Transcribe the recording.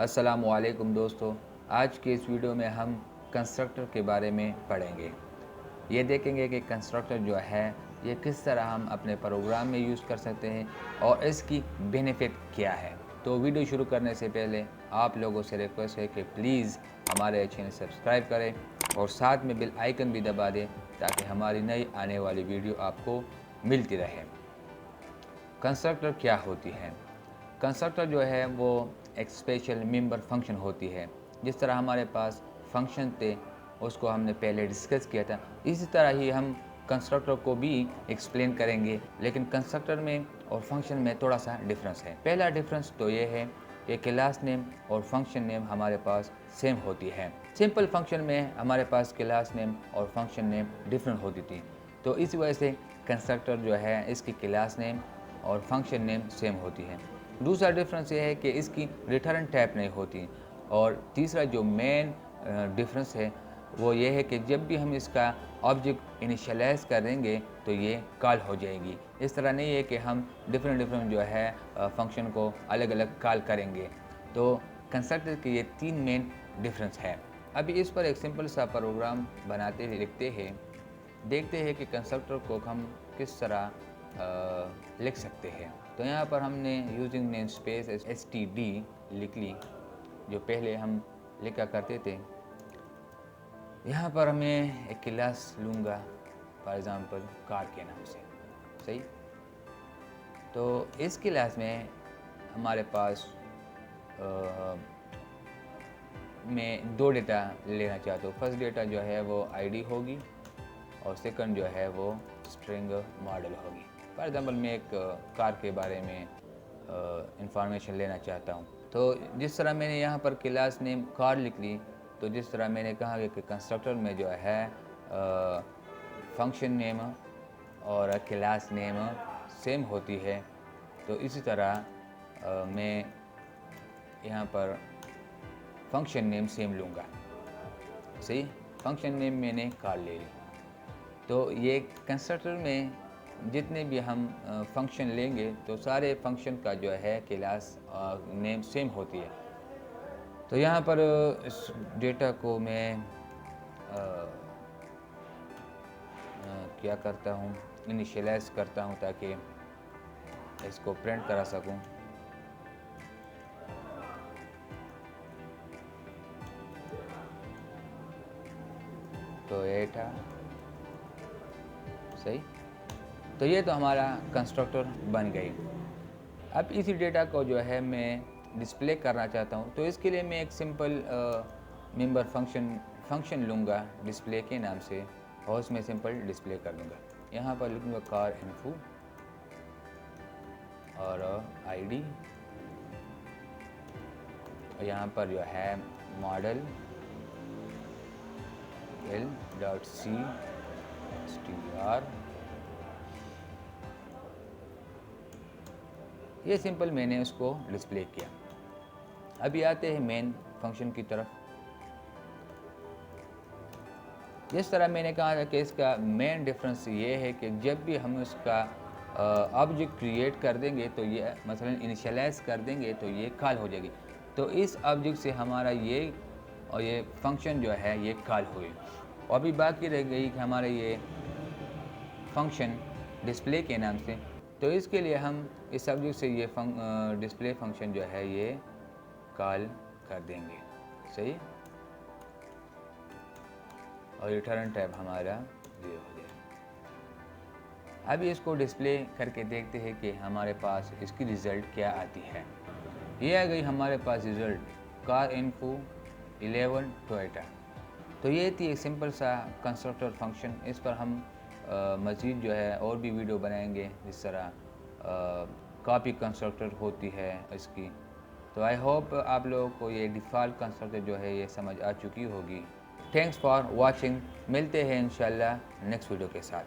अस्सलामुअलैकुम दोस्तों, आज के इस वीडियो में हम कंस्ट्रक्टर के बारे में पढ़ेंगे। ये देखेंगे कि कंस्ट्रक्टर जो है ये किस तरह हम अपने प्रोग्राम में यूज़ कर सकते हैं और इसकी बेनिफिट क्या है। तो वीडियो शुरू करने से पहले आप लोगों से रिक्वेस्ट है कि प्लीज़ हमारे चैनल सब्सक्राइब करें और साथ में बेल आइकन भी दबा दें ताकि हमारी नई आने वाली वीडियो आपको मिलती रहे। कंस्ट्रक्टर क्या होती है? कंस्ट्रक्टर जो है वो एक स्पेशल मेंबर फंक्शन होती है। जिस तरह हमारे पास फंक्शन थे उसको हमने पहले डिस्कस किया था, इसी तरह ही हम कंस्ट्रक्टर को भी एक्सप्लेन करेंगे, लेकिन कंस्ट्रक्टर में और फंक्शन में थोड़ा सा डिफरेंस है। पहला डिफरेंस तो ये है कि क्लास नेम और फंक्शन नेम हमारे पास सेम होती है। सिंपल फंक्शन में हमारे पास क्लास नेम और फंक्शन नेम डिफरेंट होती थी, तो इस वजह से कंस्ट्रक्टर जो है इसकी क्लास नेम और फंक्शन नेम सेम होती है। दूसरा डिफरेंस ये है कि इसकी रिटर्न टाइप नहीं होती, और तीसरा जो मेन डिफरेंस है वो ये है कि जब भी हम इसका ऑब्जेक्ट इनिशियलाइज करेंगे तो ये कॉल हो जाएगी। इस तरह नहीं है कि हम डिफरेंट जो है फंक्शन को अलग अलग कॉल करेंगे। तो कंस्ट्रक्टर के ये तीन मेन डिफरेंस है। अभी इस पर एक सिंपल सा प्रोग्राम बनाते हैं, लिखते हैं, देखते हैं कि कंस्ट्रक्टर को हम किस तरह लिख सकते हैं। तो यहाँ पर हमने यूजिंग नेम स्पेस std लिख ली, जो पहले हम लिखा करते थे। यहाँ पर मैं एक क्लास लूँगा फॉर एग्ज़ाम्पल कार के नाम से, सही। तो इस क्लास में हमारे पास मैं दो डेटा लेना चाहता हूँ। फर्स्ट डेटा जो है वो आईडी होगी और सेकंड जो है वो स्ट्रिंग मॉडल होगी। फॉर एग्ज़ाम्पल मैं एक कार के बारे में इंफॉर्मेशन लेना चाहता हूँ। तो जिस तरह मैंने यहाँ पर क्लास नेम कार लिख ली, तो जिस तरह मैंने कहा कि कंस्ट्रक्टर में जो है फंक्शन नेम और क्लास नेम सेम होती है, तो इसी तरह मैं यहाँ पर फंक्शन नेम सेम लूँगा, सही। फंक्शन नेम मैंने कार ले ली। तो ये कंस्ट्रक्टर में जितने भी हम फंक्शन लेंगे तो सारे फंक्शन का जो है क्लास नेम सेम होती है। तो यहाँ पर इस डेटा को मैं क्या करता हूँ, इनिशियलाइज करता हूँ ताकि इसको प्रिंट करा सकूँ। तो ये था, सही। तो ये तो हमारा कंस्ट्रक्टर बन गई। अब इसी डेटा को जो है मैं डिस्प्ले करना चाहता हूँ, तो इसके लिए मैं एक सिंपल मेंबर फंक्शन लूँगा डिस्प्ले के नाम से, और उसमें सिंपल डिस्प्ले कर दूँगा। यहाँ पर लिखूँगा कार इन्फो और आईडी, और यहाँ पर जो है मॉडल l.c str। ये सिंपल मैंने उसको डिस्प्ले किया। अभी आते हैं मेन फंक्शन की तरफ। जिस तरह मैंने कहा था कि इसका मेन डिफरेंस ये है कि जब भी हम उसका ऑब्जेक्ट क्रिएट कर देंगे तो ये मसलन इनिशियलाइज कर देंगे तो ये कॉल हो जाएगी। तो इस ऑब्जेक्ट से हमारा ये और ये फंक्शन जो है ये कॉल हुई। और अभी बाकी रह गई कि हमारा ये फंक्शन डिस्प्ले के नाम से। तो इसके लिए हम इस ऑब्जेक्ट से ये डिस्प्ले फंक्शन जो है ये कॉल कर देंगे, सही। और रिटर्न टाइप हमारा 0 हो जाएगा। अभी इसको डिस्प्ले करके देखते हैं कि हमारे पास इसकी रिज़ल्ट क्या आती है। ये आ गई हमारे पास रिज़ल्ट, कार इन्फो 11 टोयोटा। तो ये थी एक सिंपल सा कंस्ट्रक्टर फंक्शन। इस पर हम मज़ीद जो है और भी वीडियो बनाएंगे, जिस तरह कॉपी कंस्ट्रक्टर होती है इसकी। तो आई होप आप लोगों को ये डिफ़ॉल्ट कंस्ट्रक्टर जो है ये समझ आ चुकी होगी। Thanks for watching. मिलते हैं इंशाल्लाह नेक्स्ट वीडियो के साथ।